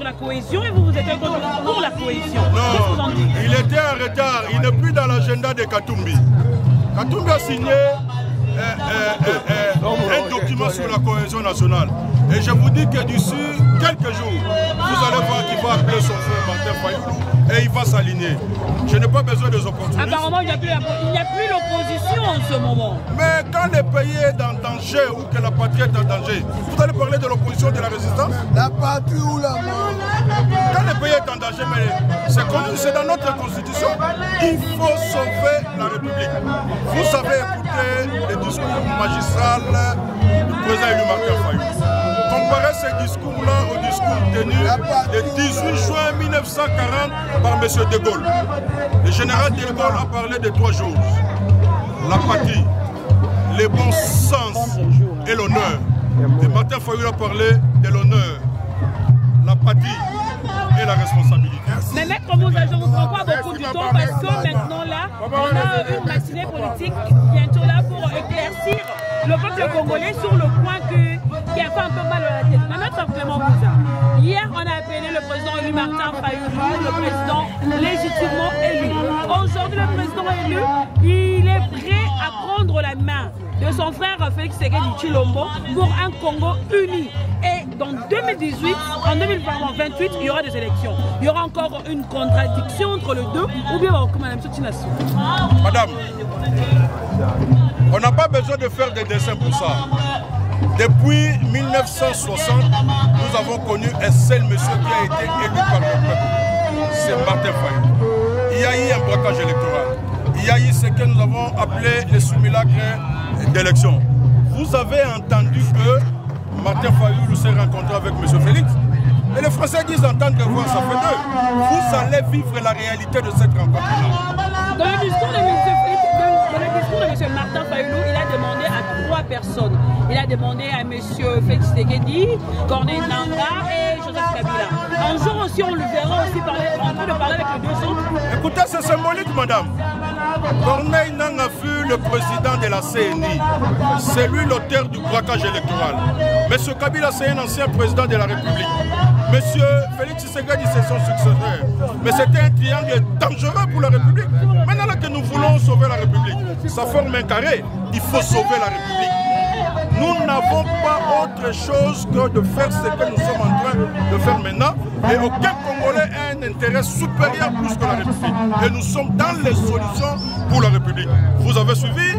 contre la cohésion et vous êtes pour la cohésion. Non, il était en retard. Il n'est plus dans l'agenda de Katumbi. Katumbi a signé un document sur la cohésion nationale. Et je vous dis que d'ici quelques jours, vous allez voir qu'il va appeler son frère Martin Fayulu et il va s'aligner. Je n'ai pas besoin des opportunistes. Apparemment, il n'y a plus l'opposition en ce moment. Mais quand le pays est en danger ou que la patrie est en danger, vous allez parler de l'opposition, de la résistance? La patrie ou la mort? Quand le pays est en danger, mais c'est connu, c'est dans notre constitution, il faut sauver la République. Vous savez écouter le discours magistral du président élu Martin Fayulu. Comparez ce discours-là au discours tenu le 18 juin 1940 par M. de Gaulle. Le général de Gaulle a parlé de 3 choses. La patrie, le bon sens et l'honneur. Et Martin Fayulu a parlé de l'honneur, la patrie et la responsabilité. Mais maître Moussa, je ne vous prends pas beaucoup du temps parce que maintenant là, on a une matinée politique bientôt là pour éclaircir le peuple congolais sur le point qui a fait un peu mal à la tête. Mais maître Clément Moussa, hier on a appelé le président élu Martin Fayulu, le président légitimement élu. Aujourd'hui le président élu, il est prêt à prendre la main de son frère Félix Tshisekedi Tshilombo pour un Congo uni. Et dans 2018, en 2028, il y aura des élections. Il y aura encore une contradiction entre les deux, ou bien comme Mme Sotinasou. Madame, on n'a pas besoin de faire des dessins pour ça. Depuis 1960, nous avons connu un seul monsieur qui a été élu par le peuple. C'est Martin Fayulu. Il y a eu un braquage électoral. Il y a eu ce que nous avons appelé les simulacres d'élection. Vous avez entendu que Martin Fayulu s'est rencontré avec M. Félix. Et les Français disent entendre que voir, ça fait deux. Vous allez vivre la réalité de cette rencontre-là. Dans le discours de M. Martin Fayulu, il a demandé à 3 personnes. Il a demandé à M. Félix Tshisekedi, Corneille Nangaa et Joseph Kabila. Un jour aussi, on le verra aussi en train de parler avec les 2 autres. Écoutez, c'est symbolique, madame. Corneille Nangaa fut le président de la CNI. C'est lui l'auteur du braquage électoral. M. Kabila, c'est un ancien président de la République. Monsieur Félix Tshisekedi, c'est son successeur. Mais c'était un triangle dangereux pour la République. Maintenant que nous voulons sauver la République, ça forme un carré. Il faut sauver la République. Nous n'avons pas autre chose que de faire ce que nous sommes en train de faire maintenant. Et aucun Congolais a un intérêt supérieur plus que la République. Et nous sommes dans les solutions pour la République. Vous avez suivi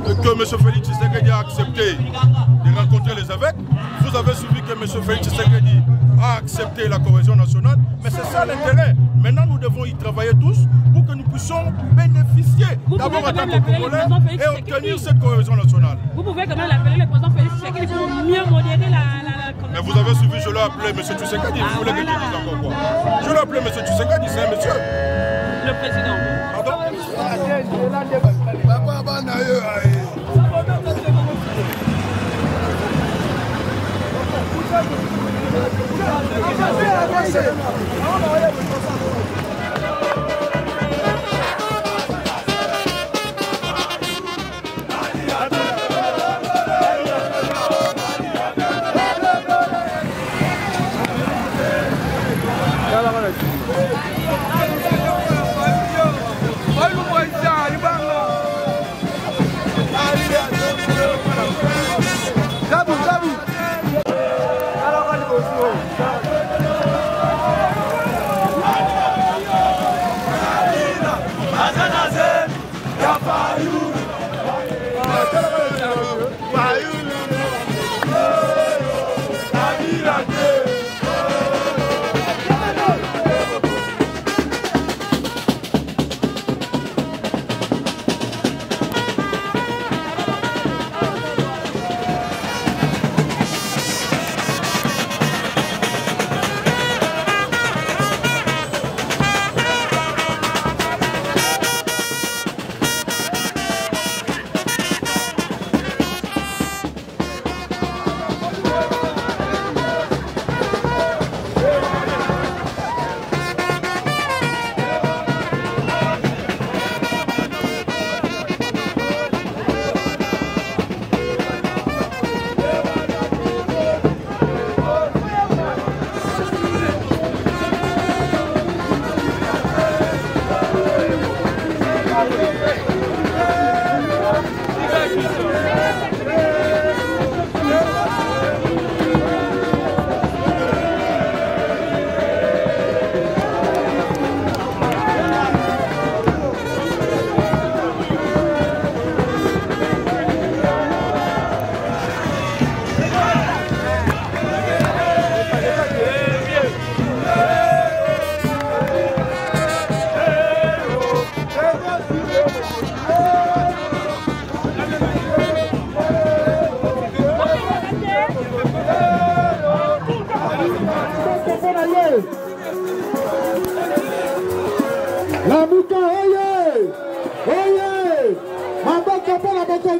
que M. Félix Tshisekedi a accepté de rencontrer les évêques. Vous avez suivi que M. Félix Tshisekedi a accepté la cohésion nationale. Mais c'est ça l'intérêt. Maintenant, nous devons y travailler tous pour que nous puissions bénéficier d'abord en tant que Congolais et obtenir cette cohésion nationale. Vous pouvez quand même l'appeler le président Félix Tshisekedi pour mieux modérer la... Mais vous avez suivi, je l'ai appelé M. Tshisekedi. Vous voulez que je dise encore quoi? Je l'ai appelé M. Tshisekedi, c'est un monsieur. Le président. Pardon?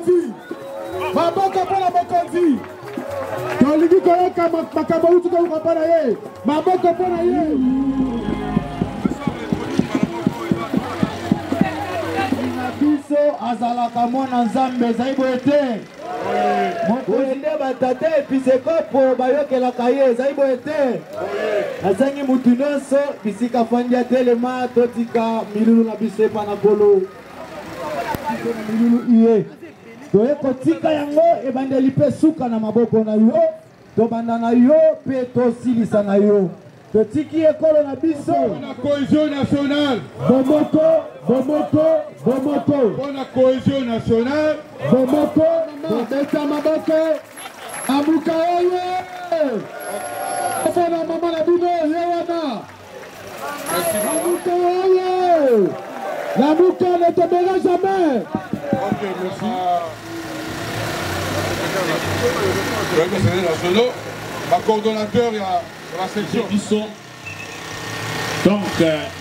mokonzi. Maboko pour la mokonzi. Tolingi koyoka makambo utu ko kopana ye. Maboko pour na ye. Biso azalaka mwana nzambe zaibo ete. Mokonde batate episekopo bayokelaka ye zaibo ete. Azangi mutu nyonso bisika fandi atelema totika milulu na biso epana kolo. Milulu iye. Toye kotika yango ebandeli pe suka na maboko na yo. Tobanda na yo pe tosilisa na yo. Totiki ekolo na biso. La cohésion nationale. Bomoko, bomoko, bomoko. Pour la cohésion nationale. Bomoko, beta maboko. Amuka oye. Opona mama na bino yewana. Amuka oye. La Mouka ne tombera jamais. Ok, merci. Nationaux, ma coordonnateur, il y a la section. Donc,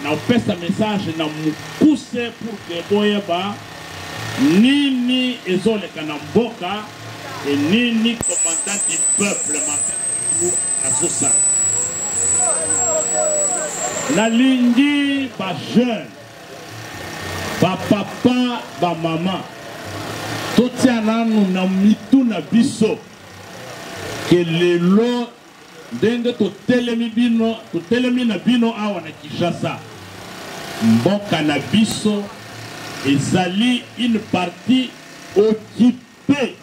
on fait ce message, on pousse pour que Boyeba, ni Ezole Kanamboka, et ni commandant du peuple, pour Azosa. La ligne, pas jeune. Ba papa, ba maman, tout ça nous na mitu na biso que le lot d'ende to telemi na bino awa na Kinshasa mboka na biso ezali une partie occupée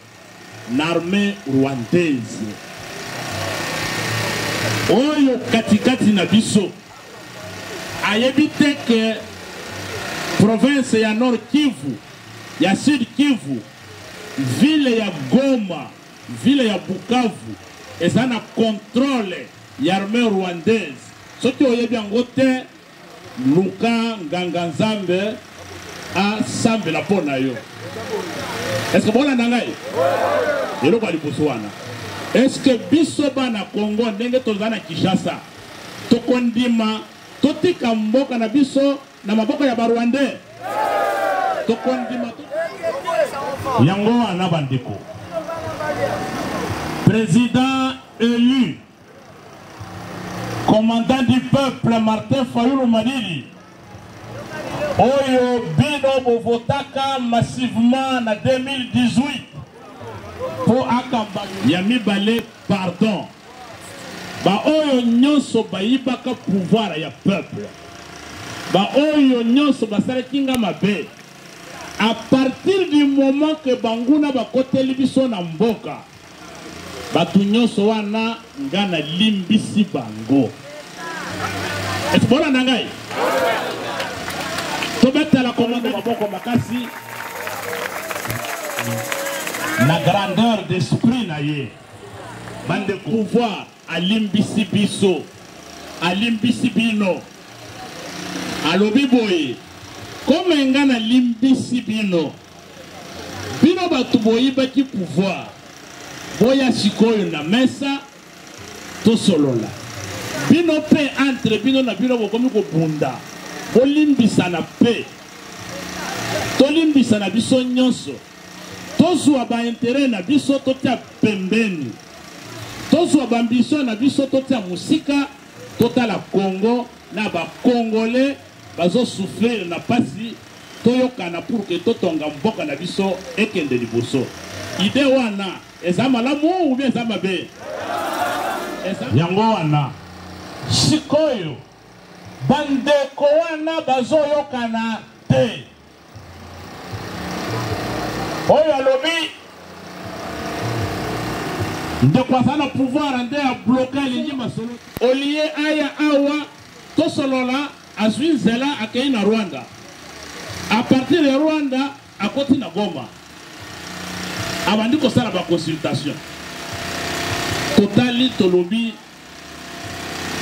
l'armée rwandaise oyo katikati na biso ayebite que province ya Nord Kivu, ya Sud Kivu, ville ya Goma, ville ya Bukavu, eza na contrôle ya armée rwandaise. Soki oyebi yango te, luka nganga nzambe a sambe la pona yo. Est-ce que bona nangai? Yelo kwa liposo wana. Est-ce que biso bana Congo ndenge tozana Kinshasa? Tokondima, totika mboka na biso na maboko ya Barwandais tokondima yango ana bandeko président élu commandant du peuple Martin Fayulu Madidi oyo bino bovotaka massivement na 2018 pour akamba ya mibale pardon ba oyo nyonso bayibaka pouvoir ya peuple ba oyo nyonso basala kinga mabe à partir du moment que banguna bakoteli biso na mboka batu nyonso wana ngana limbisi bango esbona nangai to betala komando maboko makasi na grandeur d'esprit na ye bande pouvoir alimbisi biso alimbisi bino alobi boye comme ngana limbisi bino bino batu boyibaki pouvoir boya sikoyo na mesa to solola bino pe entre bino na bino bokomi kobunda bolimbisa na pe tolimbisa na biso nyonso tozwa ba intérêt na biso totia pembeni tozwa ba ambition na biso totia musika totala Congo na ba Congolais bazo souffrir na pasi toyokana pour que totonga mboka na biso ekende liboso ide wana eza malamu ou bien eza mabe yango wana sikoyo bandeko wana bazoyokana te oyo alobi ndeko aza na pouvoir nde ya bloka elingi masolo olie aya awa tosolola azwi nzela akei na Rwanda a partir ya Rwanda akoti na Goma abandi kosala ba consultation totali tolobi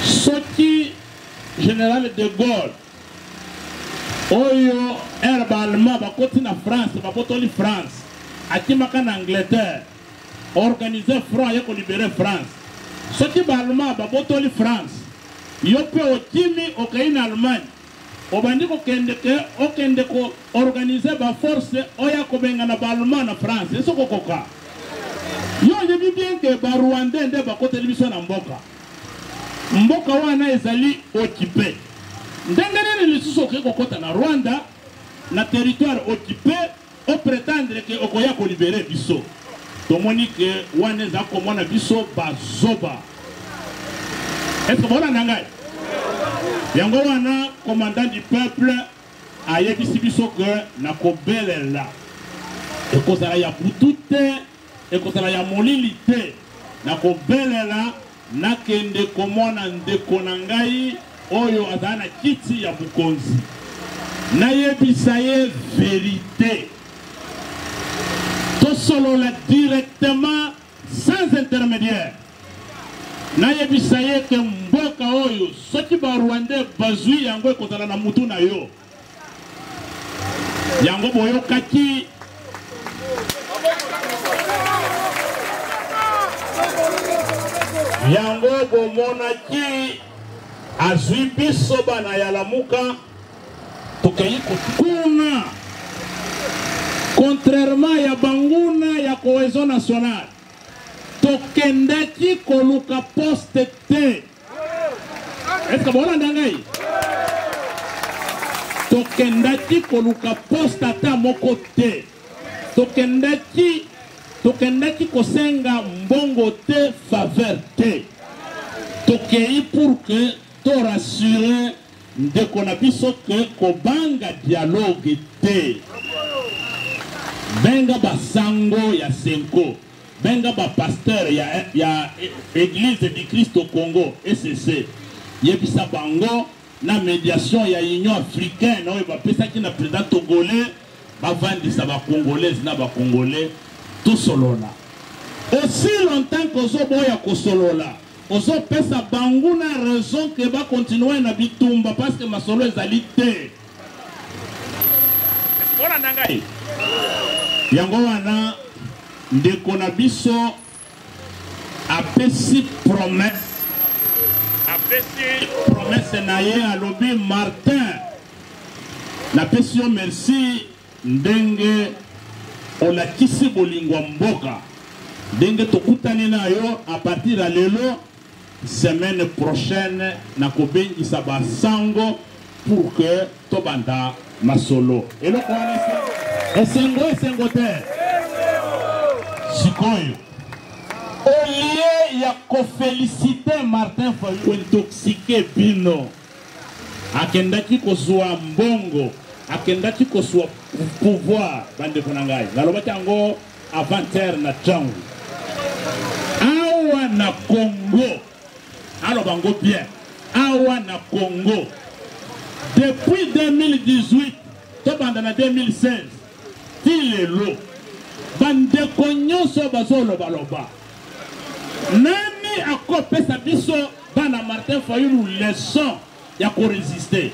soki général de Gaulle oyo herba allemand bakoti na France bakotoli France akimaka na Angleterre organiser front ya ko libérer France soki ba allemand babotoli France yo pe okimi okei na Allemagne obandi kokende ko organiser ba force oya kobenga na Allemand na France eso kokoka yo yebi bien que ba Rwanda nde ba kote biso na mboka wana ezali occupé ndengene lisusu kokota na Rwanda na territoire occupé o prétendre que okoya ko libérer biso tomoni que wana za komona biso bazoba est-ce que voilà nangai yango wana commandant du peuple a yebisi biso que na kobelela ekozala ya butute ekozala ya molili te na kobelela nakende komona ndeko na ngai oyo azala na kiti ya bukonzi nayebisa ye vérité tosolola directement sans intermédiaire nayebisa ye ke mboka oyo soki ba Rwandais bazwi yango ekozala na mutu na yo yango boyokaki yango bomonaki azwi biso bana ya lamuka tokeyi kokuna contrairement ya banguna ya cohésion nationale tokendaki koluka poste te est-ce que bolanda ngai tokendaki koluka poste ata moko te tokendaki kosenga mbongo te faveur te tokei pour que to rassurer ndeko na biso ke kobanga dialogue te benga basango ya senko benga ba pasteur ya église du Christ au Congo ECC yebisa bango na médiation ya Union africaine oyo bapesaki na président togolais bavandisa ba congolaise na ba congolais tout solola aussi longtemps que ozoboya kosolola ozopesa bango na raison que ba continuer na bitumba parce que masolo ezali te bona nangai yango wana ndeko na biso apesi promesse na ye alobi Martin napesi yo merci ndenge olakisi bolingwa mboka ndenge tokutani na yo a partir ya lelo semaine prochaine na kobengisa basango pour que tobanda masolo eloko wana esengo te sikoyo olie ya koféliciter Martin Fayulu intoxiqué bino akendaki kozwa mbongo akendaki kozwa pouvoir bandeko na ngai nalobaki yango avant-hier na Tchangu awa na Congo aloba ngo bien awa na Congo depuis 2018 tobanda na 2016 tilelo bandeko nyonso bazolobaloba nani akopesa biso bana Martin Fayulu leçon ya koresiste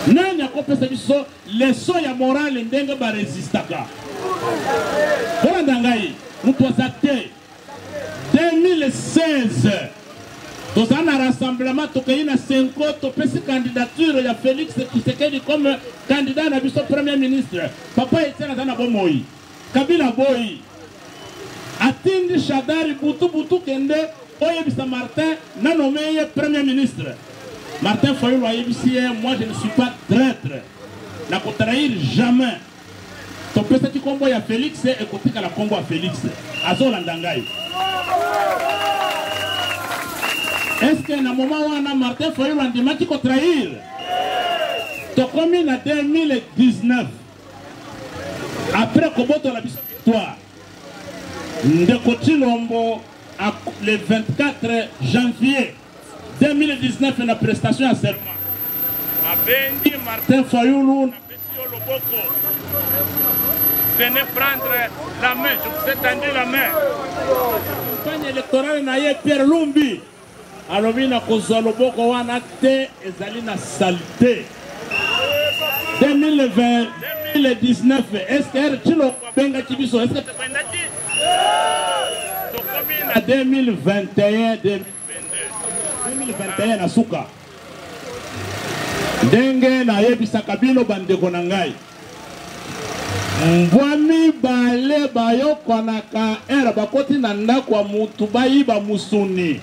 nani akopesa biso leçon ya morale ndenge baresistaka kolanda ngai mutu aza te 2016 tozala na rassemblement tokei na Senko topesi candidature ya Félix Tshisekedi comme candidat na biso premier ministre papa Etienne aza na bomoi Kabila boy atindi Shadari butu kende oyebisa Martin na nommé premier ministre Martin Fayulu ayebisi moi je ne suis pas traître na ko trahir jamais topesa ki kombo ya Félix et kotika la kombo ya Félix azolanda ngai est-ce que na moment wana Martin Fayulu andimaki ko trahir tokomi na 2019 après Koboto la biso victoire ndeko Tshilombo le 24 janvier 2019 na prestation à serment abendi Martin Fayulu na pesi loboko venez prendre la main je vous ai tendu la main campagne électorale na ye Pierre Lumbi alobi na kozwa loboko wana te ezali na saleté 2020 2019 est-ce que Tshilombo benga kibiso est-ce que tependaki tokomi na 2021 2021 na suka ndenge na yebisaka bino bandeko na ngai mbwa mibale bayokanaka ere bakoti na ndako ya mutu bayiba musuni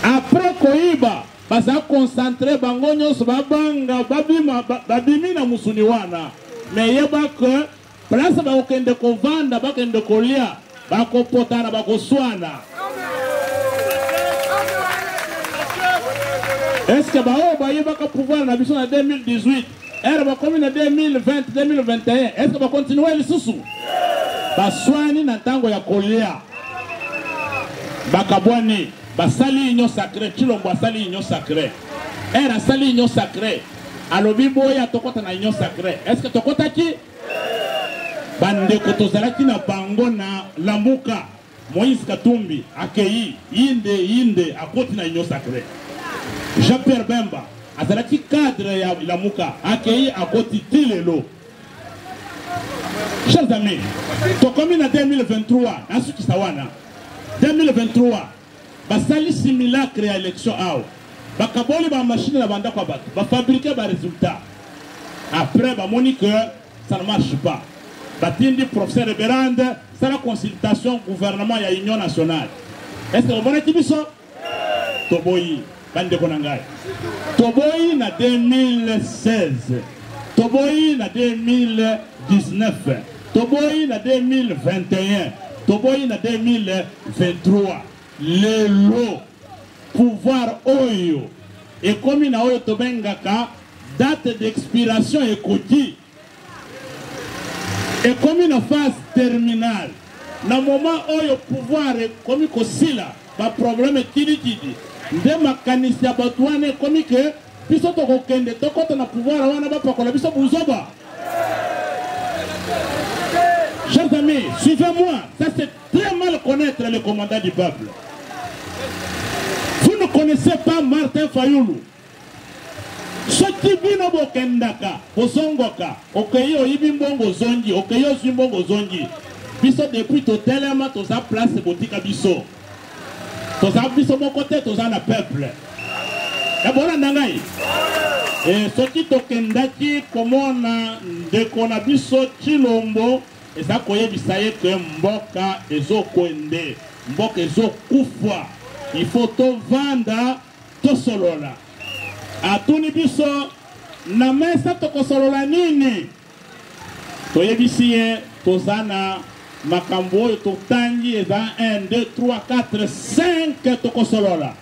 apres koyiba baza concentre bango nyonso babanga babimi na musuni wana me yeba ke place bakokende kovanda bakende kolia bakopotana bakoswana. Est-ce que bao bayebaka pouvoir na biso na 2018 ere bakomi na 2020 2021 est-ce que bakontinue lisusu baswani na ntango ya kolia bakabwani basali union sacrée Chilombo asali union sacrée ere asali union sacrée alobi boya tokota na union sacrée est-ce que tokotaki bandeko tozalaki na bango na Lamuka Moïse Katumbi akei yinde akoti na union sacrée Jean-Pierre Bemba azalaki cadre ya Lamuka akei akoti tilelo. Chers amis, tokomi na 2023 nasuki sawana 2023 basali simulacre ya élection ao bakaboli ba machine na banda kwa bato ba fabriquer ba résultat après ba moni que ça ne marche pas batindi professeur Berande c'est la consultation gouvernement ya union nationale. Est-ce que vous voyez biso toboyi bande konangai toboyi na 2016 toboyi na 2019 toboyi na 2021 toboyi na 2023 lelo pouvoir oyo ekomi na oyo tobengaka date d'expiration ekoti ekomi na phase terminale na moment oyo pouvoir ekomi kosila ba problème kidikidi nde makanisi ya bato wana ekomi ke biso tokokende tokota na pouvoir wana bapakola biso buzoba. Chers amis, suivez-moi, ça c'est très mal connaître le commandant du peuple. Vous ne connaissez pas Martin Fayoulou. Soki bino bokendaka bozongoka okeyo yibi mbongo zongi okeyo zimbongo zongi biso depuis totelema toza place botika biso toza biso mon côté toza na peuple ya bona ndangai soki tokendaki komona ndeko na biso Chilombo eza koyebisa ye ke mboka ezokwende mboka ezokufa il faut tovanda tosolola atuni biso na mesa tokosolola nini toyebisi ye tozana makambo oyo totangi eza 1 2 3 4 5 tokosolola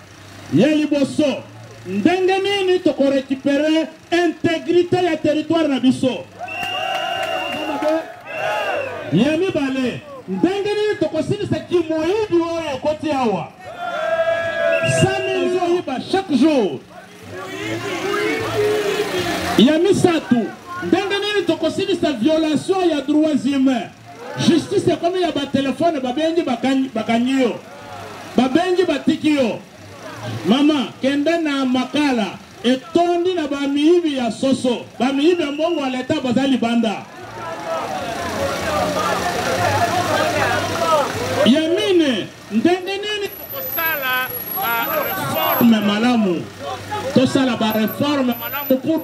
ye liboso ndenge nini tokorekipere intégrité ya territoire na biso ye mibale ndenge nini tokosilisa kimoyibi oyo ekoti awa 100 millions yiba chaque jour ya misatu ndenge nini tokosilisa violation ya droits humains justice ekomi ya batelefone babengi bakanyiyo babengi batikiyo mama kende na makala etondi na bamiyibi ya soso bamiyibi ya mbongo wa leta baza libanda yamine ndenge nini tosala reforme malamu tosala ba reforme malamu pour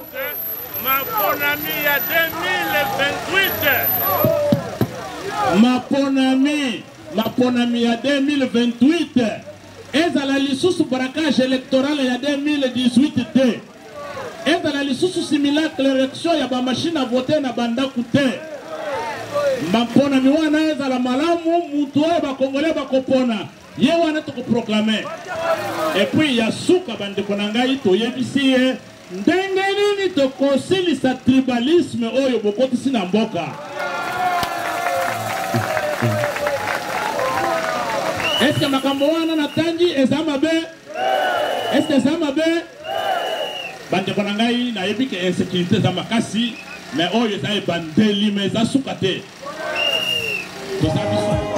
maponami ya 2028 maponami ya 2028 ezala lisusu braquage électoral ya 2018 te ezala lisusu simulacre élection ya ba machine à voter na bandaku te maponami wana ezala malamu mutu oyo bakongole bakopona ye wana tokoproclame et puis ya suka bandeko na ngai toyebisi ye ndenge nini tokosilisa tribalisme oyo bokotisi na mboka. Est-ce que makambo wana na tangi ezama be? Est-ce que ezama be? Bandeko na ngai na yebi ke insécurité za makasi mais oyo eza ebandeli mais za suka te. Toza biso